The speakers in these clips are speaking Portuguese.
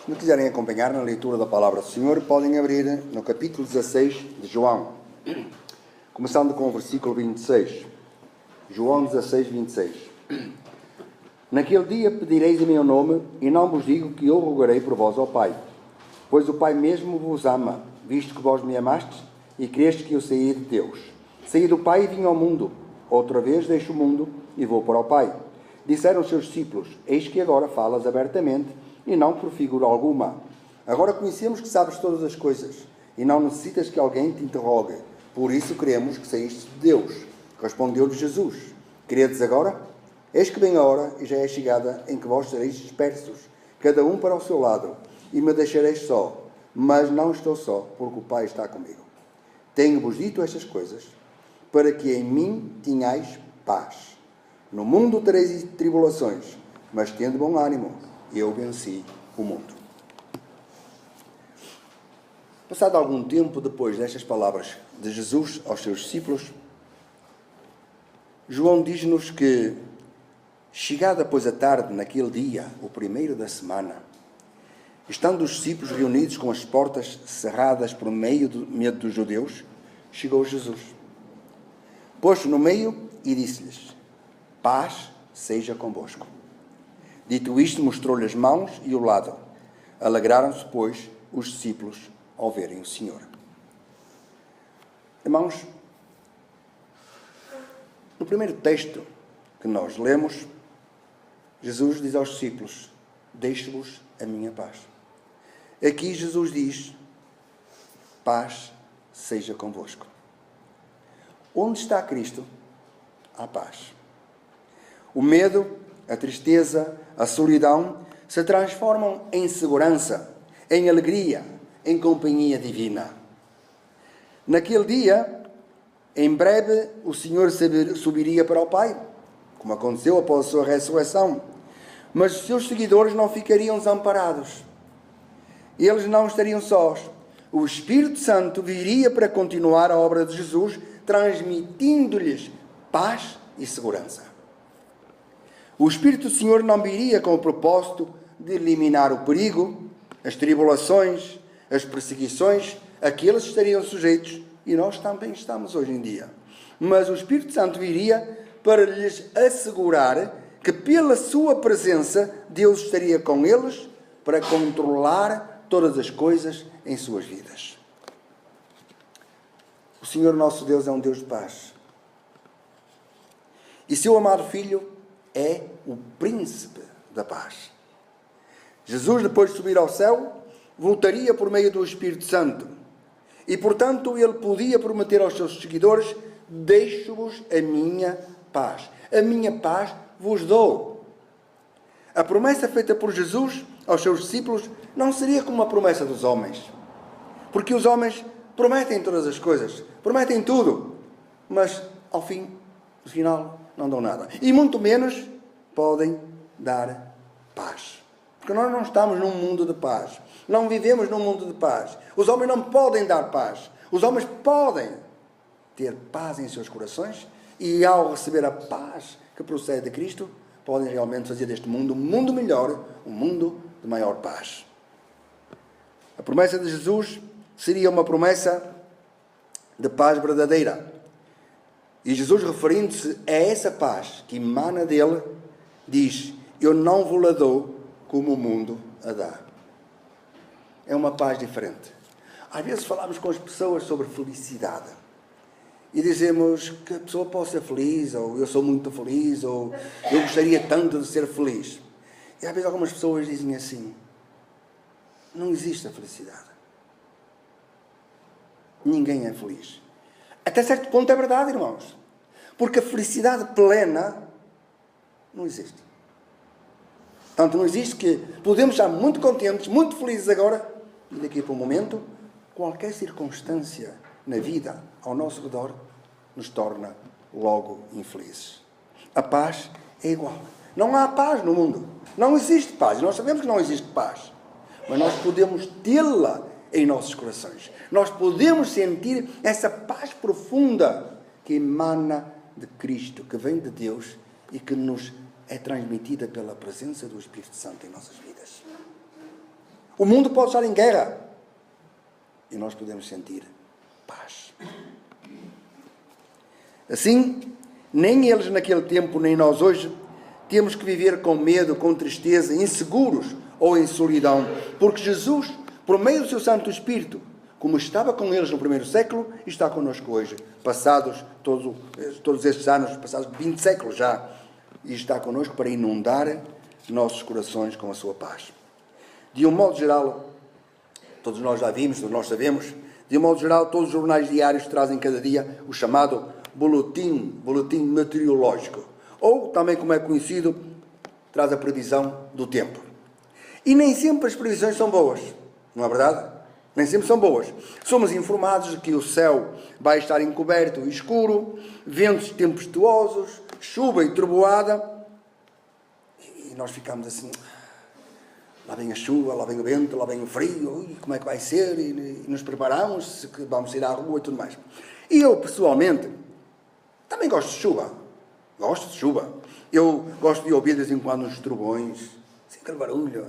Se me quiserem acompanhar na leitura da Palavra do Senhor, podem abrir no capítulo 16 de João, começando com o versículo 26. João 16, 26. Naquele dia pedireis em meu nome, e não vos digo que eu rogarei por vós ao Pai, pois o Pai mesmo vos ama, visto que vós me amastes e crestes que eu saí de Deus. Saí do Pai e vim ao mundo. Outra vez deixo o mundo e vou para o Pai. Disseram os seus discípulos: eis que agora falas abertamente e não por figura alguma. Agora conhecemos que sabes todas as coisas e não necessitas que alguém te interrogue. Por isso cremos que saíste de Deus. Respondeu-lhe Jesus: credes agora? Eis que vem a hora e já é chegada em que vós sereis dispersos, cada um para o seu lado, e me deixareis só. Mas não estou só, porque o Pai está comigo. Tenho-vos dito estas coisas, para que em mim tenhais paz. No mundo tereis tribulações, mas tende bom ânimo, eu venci o mundo. Passado algum tempo depois destas palavras de Jesus aos seus discípulos, João diz-nos que, chegada pois a tarde naquele dia, o primeiro da semana, estando os discípulos reunidos com as portas cerradas por meio do medo dos judeus, chegou Jesus. Pôs-se no meio e disse-lhes: paz seja convosco. Dito isto, mostrou-lhe as mãos e o lado. Alegraram-se, pois, os discípulos ao verem o Senhor. Irmãos, no primeiro texto que nós lemos, Jesus diz aos discípulos: deixo-vos a minha paz. Aqui Jesus diz: paz seja convosco. Onde está Cristo, há paz. O medo, a tristeza, a solidão se transformam em segurança, em alegria, em companhia divina. Naquele dia, em breve, o Senhor subiria para o Pai, como aconteceu após a sua ressurreição. Mas os seus seguidores não ficariam desamparados. Eles não estariam sós. O Espírito Santo viria para continuar a obra de Jesus, transmitindo-lhes paz e segurança. O Espírito do Senhor não viria com o propósito de eliminar o perigo, as tribulações, as perseguições a que eles estariam sujeitos, e nós também estamos hoje em dia. Mas o Espírito Santo viria para lhes assegurar que pela sua presença Deus estaria com eles para controlar todas as coisas em suas vidas. O Senhor nosso Deus é um Deus de paz. E seu amado Filho é o príncipe da paz. Jesus, depois de subir ao céu, voltaria por meio do Espírito Santo. E, portanto, ele podia prometer aos seus seguidores: deixo-vos a minha paz. A minha paz vos dou. A promessa feita por Jesus aos seus discípulos não seria como uma promessa dos homens. Porque os homens prometem todas as coisas, prometem tudo, mas ao fim, no final, não dão nada. E muito menos podem dar paz. Porque nós não estamos num mundo de paz. Não vivemos num mundo de paz. Os homens não podem dar paz. Os homens podem ter paz em seus corações e, ao receber a paz que procede de Cristo, podem realmente fazer deste mundo um mundo melhor, um mundo de maior paz. A promessa de Jesus seria uma promessa de paz verdadeira. E Jesus, referindo-se a essa paz que emana dele, diz: eu não vos la dou como o mundo a dá. É uma paz diferente. Às vezes falamos com as pessoas sobre felicidade e dizemos que a pessoa pode ser feliz, ou eu sou muito feliz, ou eu gostaria tanto de ser feliz. E às vezes algumas pessoas dizem assim: não existe a felicidade. Ninguém é feliz. Até certo ponto é verdade, irmãos. Porque a felicidade plena não existe. Tanto não existe que podemos estar muito contentes, muito felizes agora, e daqui para um momento, qualquer circunstância na vida ao nosso redor nos torna logo infelizes. A paz é igual. Não há paz no mundo. Não existe paz. Nós sabemos que não existe paz. Mas nós podemos tê-la em nossos corações. Nós podemos sentir essa paz profunda que emana de Cristo, que vem de Deus e que nos é transmitida pela presença do Espírito Santo em nossas vidas. O mundo pode estar em guerra. E nós podemos sentir paz. Assim, nem eles naquele tempo, nem nós hoje, temos que viver com medo, com tristeza, inseguros ou em solidão. Porque Jesus, por meio do seu Santo Espírito, como estava com eles no primeiro século, está connosco hoje. Passados todos estes anos, passados 20 séculos já, e está connosco para inundar nossos corações com a sua paz. De um modo geral, todos nós já vimos, todos nós sabemos, de um modo geral, todos os jornais diários trazem cada dia o chamado boletim meteorológico, ou também, como é conhecido, traz a previsão do tempo. E nem sempre as previsões são boas, não é verdade? Nem sempre são boas. Somos informados de que o céu vai estar encoberto e escuro, ventos tempestuosos, chuva e trovoada, e nós ficamos assim, lá vem a chuva, lá vem o vento, lá vem o frio, e como é que vai ser? E nos preparamos, que vamos ir à rua e tudo mais. E eu, pessoalmente, também gosto de chuva. Gosto de chuva. Eu gosto de ouvir de vez em quando uns trovões, assim, aquele barulho.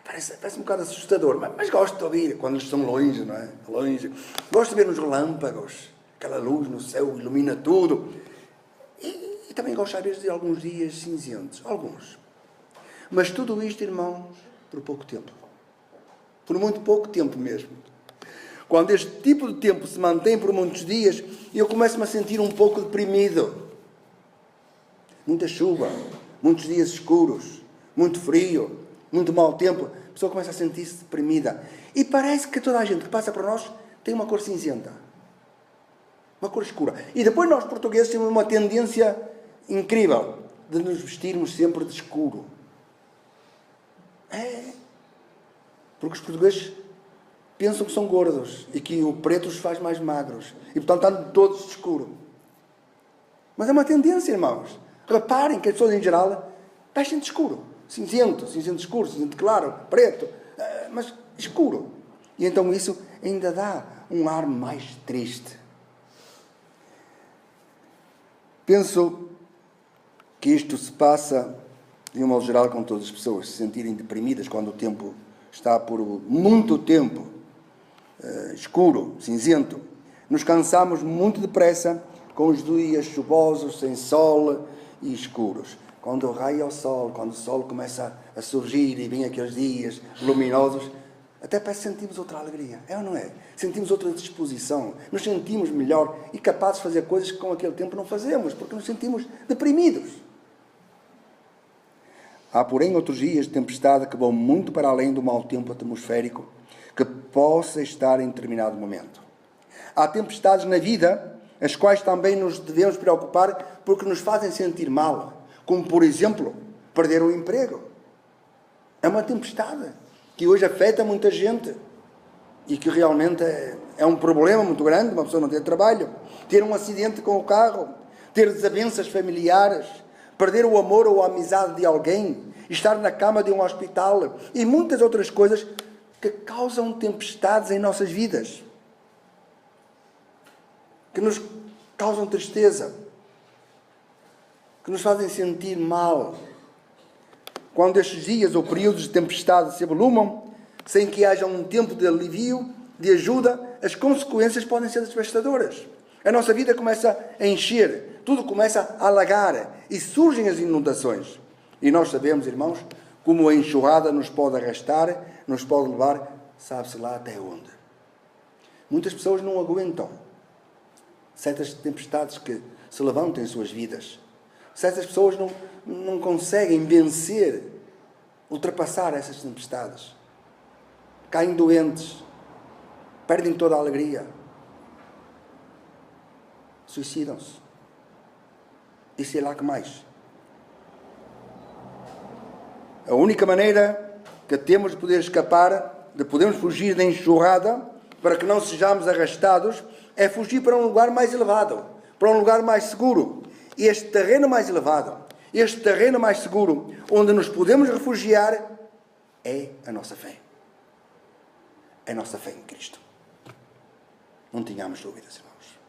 Parece um bocado assustador, mas gosto de ouvir quando eles estão longe, não é? Longe. Gosto de ver uns relâmpagos, aquela luz no céu ilumina tudo. E também gosto, às vezes, de alguns dias cinzentos. Alguns. Mas tudo isto, irmãos, por pouco tempo. Por muito pouco tempo mesmo. Quando este tipo de tempo se mantém por muitos dias, eu começo-me a sentir um pouco deprimido. Muita chuva, muitos dias escuros, muito frio, muito mau tempo. A pessoa começa a sentir-se deprimida. E parece que toda a gente que passa por nós tem uma cor cinzenta. Uma cor escura. E depois nós, portugueses, temos uma tendência incrível de nos vestirmos sempre de escuro. Porque os portugueses pensam que são gordos e que o preto os faz mais magros. E, portanto, andam todos de escuro. Mas é uma tendência, irmãos. Reparem que as pessoas, em geral, vestem de escuro. Cinzento escuro, cinzento claro, preto. Mas escuro. E então isso ainda dá um ar mais triste. Penso que isto se passa, de um modo geral, com todas as pessoas se sentirem deprimidas quando o tempo está por muito tempo escuro, cinzento. Nos cansamos muito depressa com os dias chuvosos, sem sol e escuros. Quando raia o sol, quando o sol começa a surgir e vem aqueles dias luminosos, até parece que sentimos outra alegria. É ou não é? Sentimos outra disposição. Nos sentimos melhor e capazes de fazer coisas que com aquele tempo não fazemos, porque nos sentimos deprimidos. Há, porém, outros dias de tempestade que vão muito para além do mau tempo atmosférico que possa estar em determinado momento. Há tempestades na vida, as quais também nos devemos preocupar porque nos fazem sentir mal, como, por exemplo, perder o emprego. É uma tempestade que hoje afeta muita gente e que realmente é um problema muito grande, uma pessoa não ter trabalho, ter um acidente com o carro, ter desavenças familiares, perder o amor ou a amizade de alguém, estar na cama de um hospital e muitas outras coisas que causam tempestades em nossas vidas, que nos causam tristeza, que nos fazem sentir mal. Quando estes dias ou períodos de tempestade se avolumam, sem que haja um tempo de alívio, de ajuda, as consequências podem ser devastadoras. A nossa vida começa a encher, tudo começa a alagar e surgem as inundações. E nós sabemos, irmãos, como a enxurrada nos pode arrastar, nos pode levar, sabe-se lá até onde. Muitas pessoas não aguentam certas tempestades que se levantam em suas vidas. Certas pessoas não conseguem vencer, ultrapassar essas tempestades. Caem doentes, perdem toda a alegria, suicidam-se. E sei lá que mais. A única maneira que temos de poder escapar, de podermos fugir da enxurrada, para que não sejamos arrastados, é fugir para um lugar mais elevado, para um lugar mais seguro. E este terreno mais elevado, este terreno mais seguro, onde nos podemos refugiar, é a nossa fé. É a nossa fé em Cristo. Não tenhamos dúvidas, irmãos.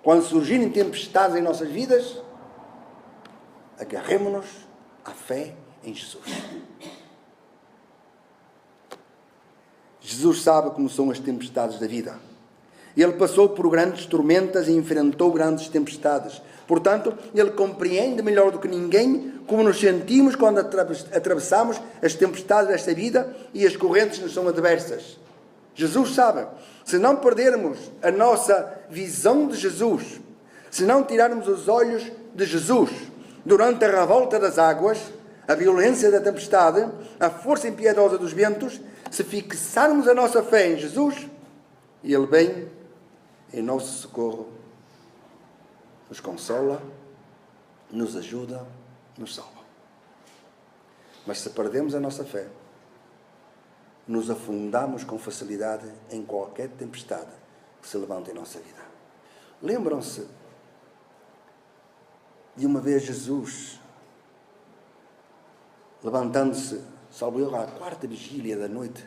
Quando surgirem tempestades em nossas vidas, agarremo-nos à fé em Jesus. Jesus sabe como são as tempestades da vida. Ele passou por grandes tormentas e enfrentou grandes tempestades. Portanto, ele compreende melhor do que ninguém como nos sentimos quando atravessamos as tempestades desta vida e as correntes nos são adversas. Jesus sabe. Se não perdermos a nossa visão de Jesus, se não tirarmos os olhos de Jesus durante a revolta das águas, a violência da tempestade, a força impiedosa dos ventos, se fixarmos a nossa fé em Jesus, Ele vem em nosso socorro, nos consola, nos ajuda, nos salva. Mas se perdemos a nossa fé, nos afundamos com facilidade em qualquer tempestade que se levanta em nossa vida. Lembram-se de uma vez Jesus, levantando-se, salvo eu, à quarta vigília da noite,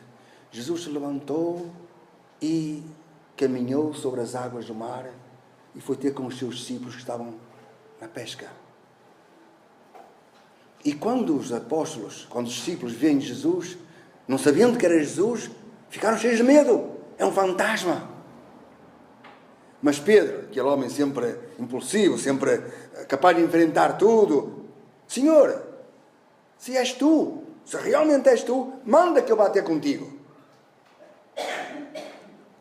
Jesus se levantou e caminhou sobre as águas do mar e foi ter com os seus discípulos que estavam na pesca. E quando os apóstolos, quando os discípulos veem Jesus, não sabendo que era Jesus, ficaram cheios de medo. É um fantasma. Mas Pedro, aquele homem sempre impulsivo, sempre capaz de enfrentar tudo, Senhor, se és tu, se realmente és tu, manda que eu vá ter contigo.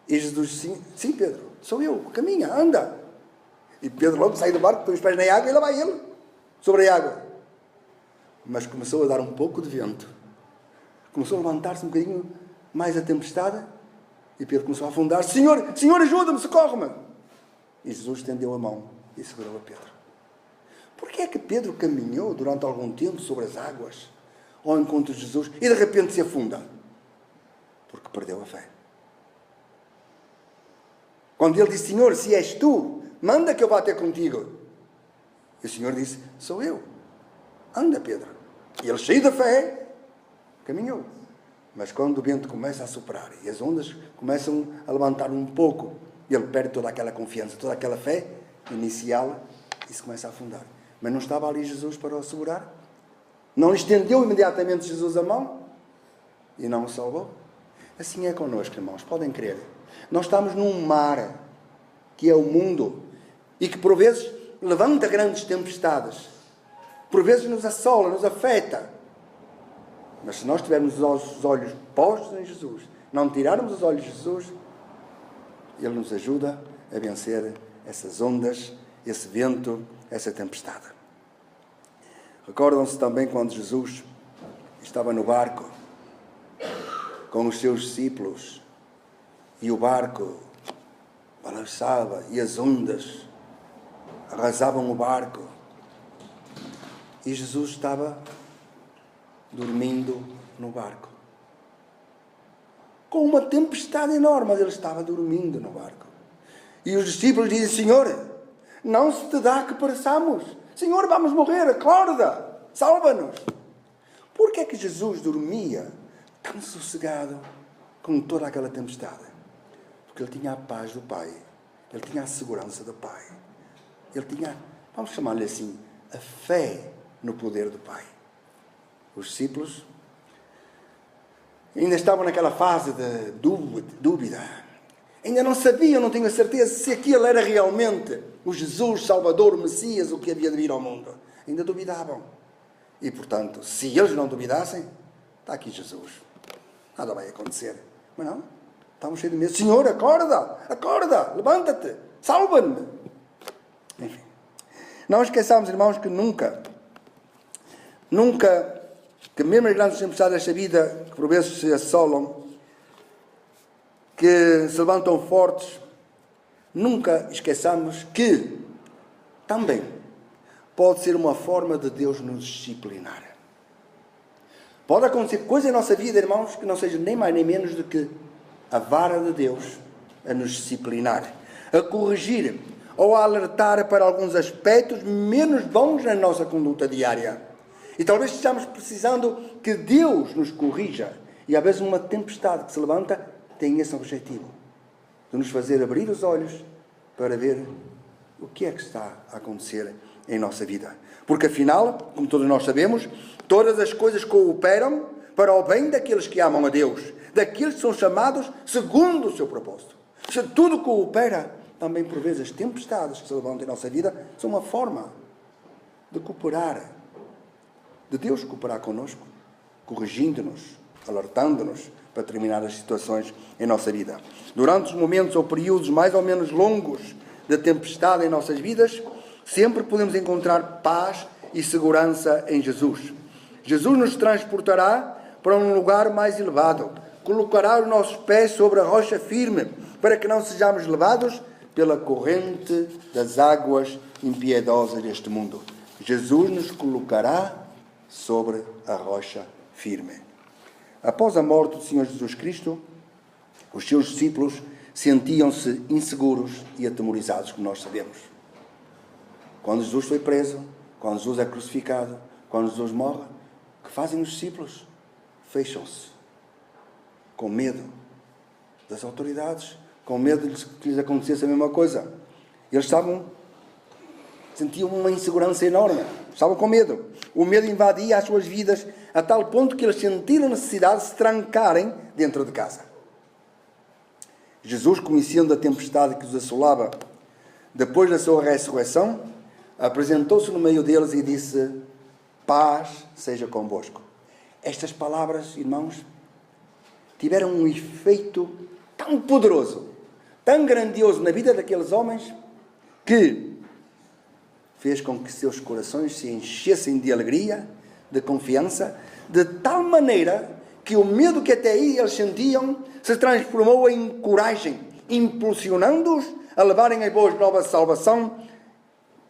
E Jesus disse, sim Pedro, sou eu, caminha, anda. E Pedro logo sai do barco, põe os pés na água e lá vai ele, sobre a água. Mas começou a dar um pouco de vento. Começou a levantar-se um bocadinho mais a tempestade. E Pedro começou a afundar. Senhor, Senhor, ajuda-me, socorre-me. E Jesus estendeu a mão e segurou a Pedro. Porquê é que Pedro caminhou durante algum tempo sobre as águas ao encontro de Jesus e de repente se afunda? Porque perdeu a fé. Quando ele disse, Senhor, se és tu, manda que eu vá ter contigo. E o Senhor disse, sou eu. Anda, Pedro. E ele, cheio de fé, caminhou. Mas quando o vento começa a soprar e as ondas começam a levantar um pouco, ele perde toda aquela confiança, toda aquela fé inicial e se começa a afundar. Mas não estava ali Jesus para o segurar? Não lhe estendeu imediatamente Jesus a mão? E não o salvou? Assim é connosco, irmãos, podem crer. Nós estamos num mar, que é o mundo, e que por vezes levanta grandes tempestades. Por vezes nos assola, nos afeta. Mas se nós tivermos os olhos postos em Jesus, não tirarmos os olhos de Jesus, Ele nos ajuda a vencer essas ondas, esse vento, essa tempestade. Recordam-se também quando Jesus estava no barco com os seus discípulos e o barco balançava e as ondas arrasavam o barco e Jesus estava dormindo no barco com uma tempestade enorme, mas ele estava dormindo no barco. E os discípulos dizem, Senhor, não se te dá que pereçamos. Senhor, vamos morrer, acorda, salva-nos. Por que é que Jesus dormia tão sossegado com toda aquela tempestade? Porque ele tinha a paz do Pai, ele tinha a segurança do Pai, ele tinha, vamos chamar-lhe assim, a fé no poder do Pai. Os discípulos ainda estavam naquela fase de dúvida. Ainda não sabiam, não tinham a certeza se aquele era realmente o Jesus, Salvador, o Messias, o que havia de vir ao mundo. Ainda duvidavam. E, portanto, se eles não duvidassem, está aqui Jesus. Nada vai acontecer. Mas não, estavam cheios de medo. Senhor, acorda, levanta-te, salva-me. Enfim, não esqueçamos, irmãos, que nunca, que mesmo as grandes tempestades desta vida, que por vezes se assolam, que se levantam fortes, nunca esqueçamos que também pode ser uma forma de Deus nos disciplinar. Pode acontecer coisa em nossa vida, irmãos, que não seja nem mais nem menos do que a vara de Deus a nos disciplinar, a corrigir ou a alertar para alguns aspectos menos bons na nossa conduta diária. E talvez estejamos precisando que Deus nos corrija. E às vezes uma tempestade que se levanta tem esse objetivo, de nos fazer abrir os olhos para ver o que é que está a acontecer em nossa vida. Porque afinal, como todos nós sabemos, todas as coisas cooperam para o bem daqueles que amam a Deus, daqueles que são chamados segundo o seu propósito. Se tudo coopera, também por vezes as tempestades que se levantam em nossa vida são uma forma de cooperar, de Deus cooperar connosco, corrigindo-nos, alertando-nos para determinadas situações em nossa vida. Durante os momentos ou períodos mais ou menos longos de tempestade em nossas vidas, sempre podemos encontrar paz e segurança em Jesus. Jesus nos transportará para um lugar mais elevado, colocará os nossos pés sobre a rocha firme, para que não sejamos levados pela corrente das águas impiedosas deste mundo. Jesus nos colocará sobre a rocha firme. Após a morte do Senhor Jesus Cristo, os seus discípulos sentiam-se inseguros e atemorizados, como nós sabemos. Quando Jesus foi preso, quando Jesus é crucificado, quando Jesus morre, o que fazem os discípulos? Fecham-se, com medo das autoridades, com medo de que lhes acontecesse a mesma coisa. Eles sentiam uma insegurança enorme, estavam com medo. O medo invadia as suas vidas a tal ponto que eles sentiram necessidade de se trancarem dentro de casa. Jesus, conhecendo a tempestade que os assolava, depois da sua ressurreição, apresentou-se no meio deles e disse: paz seja convosco. Estas palavras, irmãos, tiveram um efeito tão poderoso, tão grandioso na vida daqueles homens, que fez com que seus corações se enchessem de alegria, de confiança, de tal maneira que o medo que até aí eles sentiam se transformou em coragem, impulsionando-os a levarem as boas novas de salvação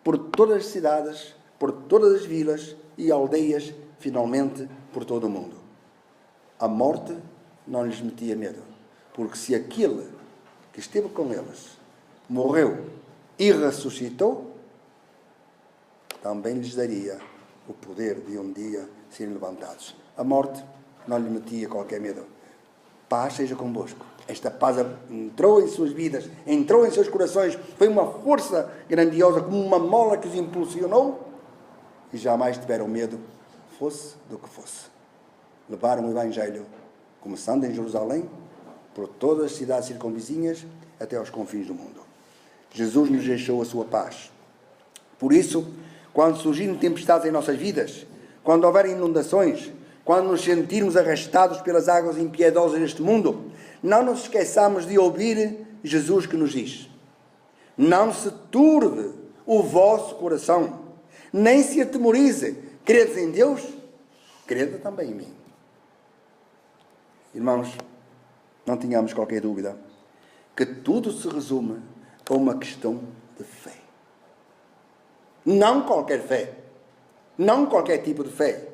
por todas as cidades, por todas as vilas e aldeias, finalmente por todo o mundo. A morte não lhes metia medo, porque se aquele que esteve com eles morreu e ressuscitou, também lhes daria o poder de um dia serem levantados. A morte não lhe metia qualquer medo. Paz seja convosco. Esta paz entrou em suas vidas, entrou em seus corações, foi uma força grandiosa, como uma mola que os impulsionou, e jamais tiveram medo, fosse do que fosse. Levaram o Evangelho, começando em Jerusalém, por todas as cidades circunvizinhas, até aos confins do mundo. Jesus nos deixou a sua paz. Por isso, quando surgirem tempestades em nossas vidas, quando houver inundações, quando nos sentirmos arrastados pelas águas impiedosas deste mundo, não nos esqueçamos de ouvir Jesus que nos diz: não se turbe o vosso coração, nem se atemorize. Credes em Deus? Crede também em mim. Irmãos, não tenhamos qualquer dúvida que tudo se resume a uma questão de fé. Não qualquer fé, não qualquer tipo de fé,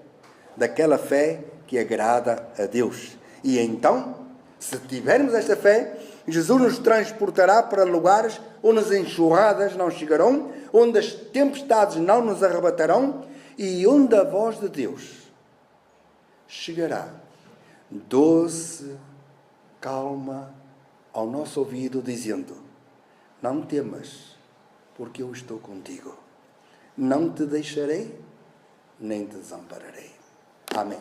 daquela fé que agrada a Deus. E então, se tivermos esta fé, Jesus nos transportará para lugares onde as enxurradas não chegarão, onde as tempestades não nos arrebatarão e onde a voz de Deus chegará doce, calma, ao nosso ouvido, dizendo: não temas, porque eu estou contigo. Não te deixarei, nem te desampararei. Amém.